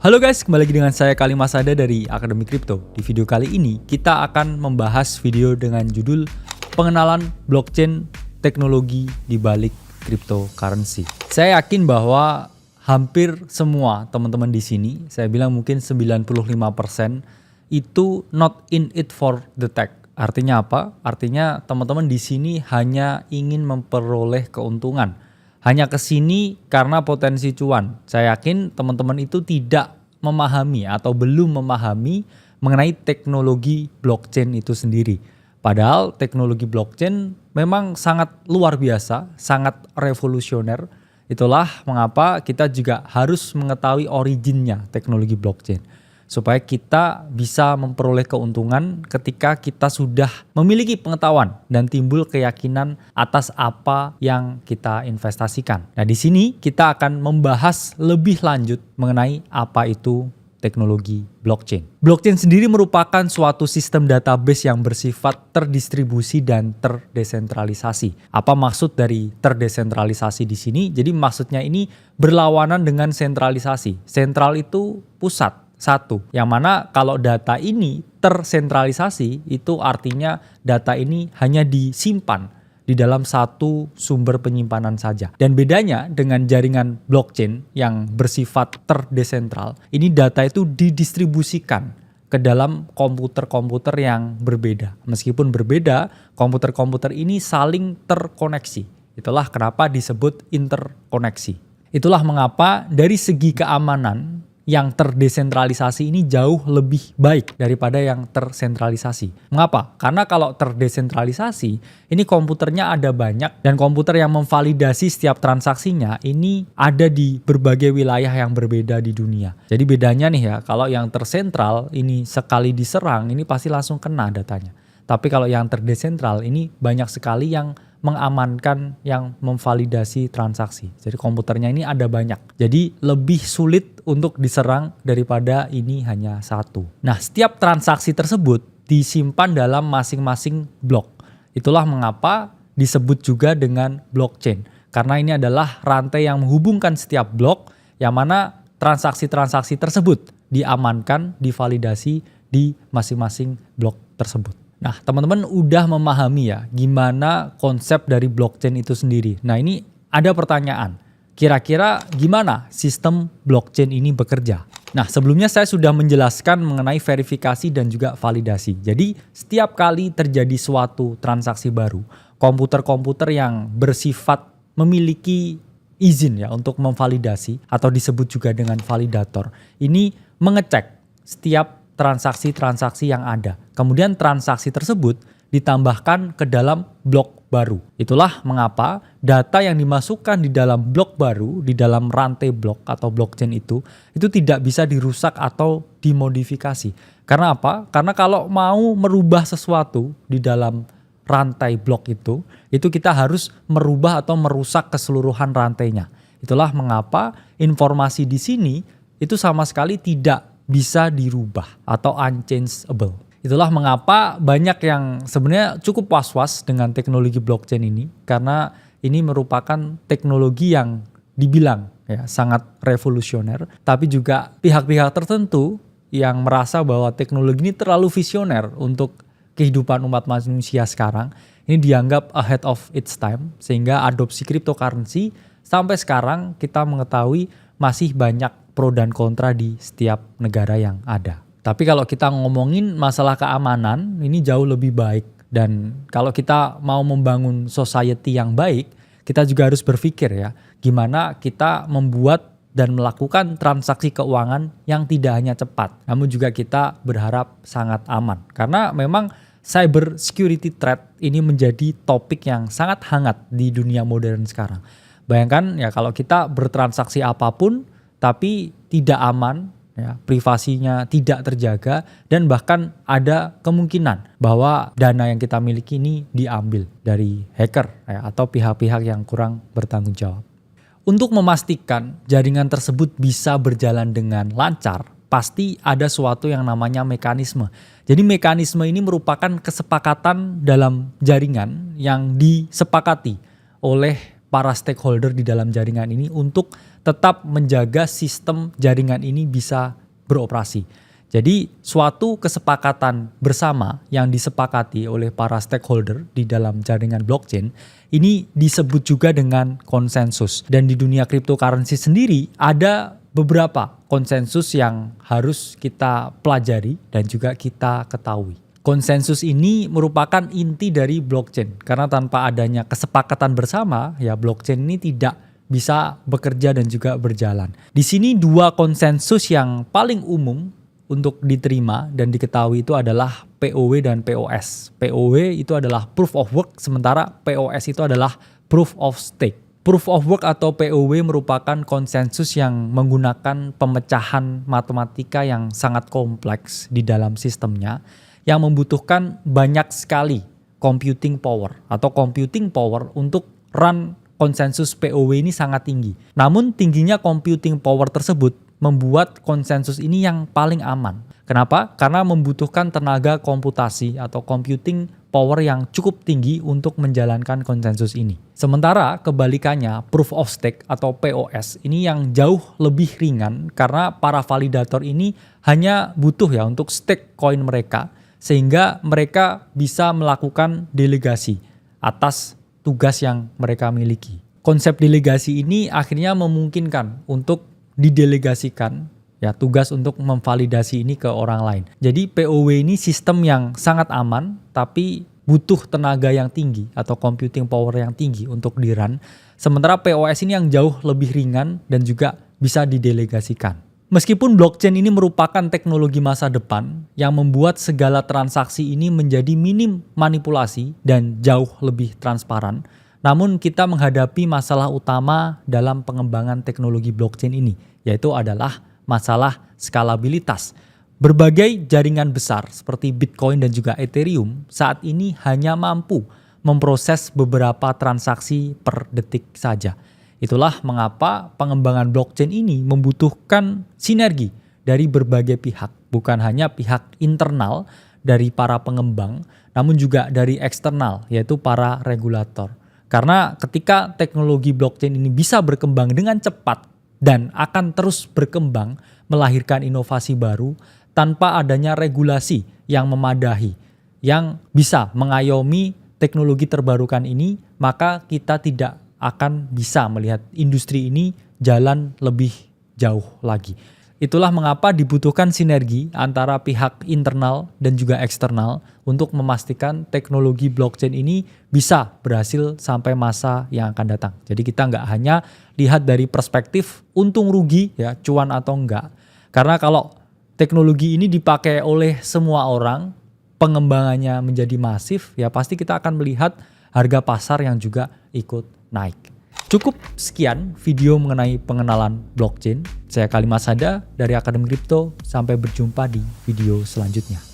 Halo guys, kembali lagi dengan saya Kalima Sada dari Akademi Kripto. Di video kali ini kita akan membahas video dengan judul pengenalan blockchain teknologi di balik cryptocurrency. Saya yakin bahwa hampir semua teman-teman di sini, saya bilang mungkin 95% itu not in it for the tech. Artinya apa? Artinya teman-teman di sini hanya ingin memperoleh keuntungan. Hanya ke sini karena potensi cuan. Saya yakin teman-teman itu tidak memahami atau belum memahami mengenai teknologi blockchain itu sendiri. Padahal teknologi blockchain memang sangat luar biasa, sangat revolusioner. Itulah mengapa kita juga harus mengetahui originnya teknologi blockchain. Supaya kita bisa memperoleh keuntungan ketika kita sudah memiliki pengetahuan dan timbul keyakinan atas apa yang kita investasikan. Nah, di sini kita akan membahas lebih lanjut mengenai apa itu teknologi blockchain. Blockchain sendiri merupakan suatu sistem database yang bersifat terdistribusi dan terdesentralisasi. Apa maksud dari terdesentralisasi di sini? Jadi maksudnya ini berlawanan dengan sentralisasi. Sentral itu pusat. Satu, yang mana kalau data ini tersentralisasi itu artinya data ini hanya disimpan di dalam satu sumber penyimpanan saja. Dan bedanya dengan jaringan blockchain yang bersifat terdesentral, ini data itu didistribusikan ke dalam komputer-komputer yang berbeda. Meskipun berbeda, komputer-komputer ini saling terkoneksi. Itulah kenapa disebut interkoneksi. Itulah mengapa dari segi keamanan yang terdesentralisasi ini jauh lebih baik daripada yang tersentralisasi. Mengapa? Karena kalau terdesentralisasi, ini komputernya ada banyak dan komputer yang memvalidasi setiap transaksinya ini ada di berbagai wilayah yang berbeda di dunia. Jadi bedanya nih ya, kalau yang tersentral ini sekali diserang ini pasti langsung kena datanya. Tapi kalau yang terdesentral ini banyak sekali yang mengamankan, yang memvalidasi transaksi. Jadi komputernya ini ada banyak. Jadi lebih sulit untuk diserang daripada ini hanya satu. Nah, setiap transaksi tersebut disimpan dalam masing-masing blok. Itulah mengapa disebut juga dengan blockchain. Karena ini adalah rantai yang menghubungkan setiap blok yang mana transaksi-transaksi tersebut diamankan, divalidasi di masing-masing blok tersebut. Nah, teman-teman udah memahami ya gimana konsep dari blockchain itu sendiri. Nah, ini ada pertanyaan. Kira-kira gimana sistem blockchain ini bekerja? Nah, sebelumnya saya sudah menjelaskan mengenai verifikasi dan juga validasi. Jadi, setiap kali terjadi suatu transaksi baru, komputer-komputer yang bersifat memiliki izin ya untuk memvalidasi atau disebut juga dengan validator, ini mengecek setiap transaksi-transaksi yang ada. Kemudian transaksi tersebut ditambahkan ke dalam blok baru. Itulah mengapa data yang dimasukkan di dalam blok baru, di dalam rantai blok atau blockchain itu tidak bisa dirusak atau dimodifikasi. Karena apa? Karena kalau mau merubah sesuatu di dalam rantai blok itu kita harus merubah atau merusak keseluruhan rantainya. Itulah mengapa informasi di sini itu sama sekali tidak bisa dirubah atau unchangeable. Itulah mengapa banyak yang sebenarnya cukup was-was dengan teknologi blockchain ini karena ini merupakan teknologi yang dibilang ya sangat revolusioner, tapi juga pihak-pihak tertentu yang merasa bahwa teknologi ini terlalu visioner untuk kehidupan umat manusia sekarang. Ini dianggap ahead of its time sehingga adopsi cryptocurrency sampai sekarang kita mengetahui masih banyak pro dan kontra di setiap negara yang ada. Tapi kalau kita ngomongin masalah keamanan, ini jauh lebih baik. Dan kalau kita mau membangun society yang baik, kita juga harus berpikir ya, gimana kita membuat dan melakukan transaksi keuangan yang tidak hanya cepat, namun juga kita berharap sangat aman. Karena memang cyber security threat ini menjadi topik yang sangat hangat di dunia modern sekarang. Bayangkan ya kalau kita bertransaksi apapun, tapi tidak aman, ya, privasinya tidak terjaga, dan bahkan ada kemungkinan bahwa dana yang kita miliki ini diambil dari hacker ya, atau pihak-pihak yang kurang bertanggung jawab. Untuk memastikan jaringan tersebut bisa berjalan dengan lancar, pasti ada suatu yang namanya mekanisme. Jadi mekanisme ini merupakan kesepakatan dalam jaringan yang disepakati oleh para stakeholder di dalam jaringan ini untuk tetap menjaga sistem jaringan ini bisa beroperasi. Jadi suatu kesepakatan bersama yang disepakati oleh para stakeholder di dalam jaringan blockchain ini disebut juga dengan konsensus. Dan di dunia cryptocurrency sendiri ada beberapa konsensus yang harus kita pelajari dan juga kita ketahui. Konsensus ini merupakan inti dari blockchain karena tanpa adanya kesepakatan bersama ya blockchain ini tidak bisa bekerja dan juga berjalan. Di sini dua konsensus yang paling umum untuk diterima dan diketahui itu adalah POW dan POS. POW itu adalah Proof of Work, sementara POS itu adalah Proof of Stake. Proof of Work atau POW merupakan konsensus yang menggunakan pemecahan matematika yang sangat kompleks di dalam sistemnya, yang membutuhkan banyak sekali computing power atau computing power untuk run konsensus POW ini sangat tinggi. Namun tingginya computing power tersebut membuat konsensus ini yang paling aman. Kenapa? Karena membutuhkan tenaga komputasi atau computing power yang cukup tinggi untuk menjalankan konsensus ini. Sementara kebalikannya, proof of stake atau POS ini yang jauh lebih ringan karena para validator ini hanya butuh ya untuk stake koin mereka sehingga mereka bisa melakukan delegasi atas tugas yang mereka miliki. Konsep delegasi ini akhirnya memungkinkan untuk didelegasikan ya tugas untuk memvalidasi ini ke orang lain. Jadi POW ini sistem yang sangat aman tapi butuh tenaga yang tinggi atau computing power yang tinggi untuk di-run. Sementara POS ini yang jauh lebih ringan dan juga bisa didelegasikan. Meskipun blockchain ini merupakan teknologi masa depan yang membuat segala transaksi ini menjadi minim manipulasi dan jauh lebih transparan, namun kita menghadapi masalah utama dalam pengembangan teknologi blockchain ini, yaitu adalah masalah skalabilitas. Berbagai jaringan besar seperti Bitcoin dan juga Ethereum saat ini hanya mampu memproses beberapa transaksi per detik saja. Itulah mengapa pengembangan blockchain ini membutuhkan sinergi dari berbagai pihak, bukan hanya pihak internal dari para pengembang, namun juga dari eksternal, yaitu para regulator. Karena ketika teknologi blockchain ini bisa berkembang dengan cepat dan akan terus berkembang melahirkan inovasi baru tanpa adanya regulasi yang memadahi, yang bisa mengayomi teknologi terbarukan ini, maka kita tidak akan bisa melihat industri ini jalan lebih jauh lagi. Itulah mengapa dibutuhkan sinergi antara pihak internal dan juga eksternal untuk memastikan teknologi blockchain ini bisa berhasil sampai masa yang akan datang. Jadi kita nggak hanya lihat dari perspektif untung rugi ya, cuan atau enggak. Karena kalau teknologi ini dipakai oleh semua orang, pengembangannya menjadi masif, ya pasti kita akan melihat harga pasar yang juga ikut naik. Cukup sekian video mengenai pengenalan blockchain. Saya Kalimasada dari Akademi Kripto. Sampai berjumpa di video selanjutnya.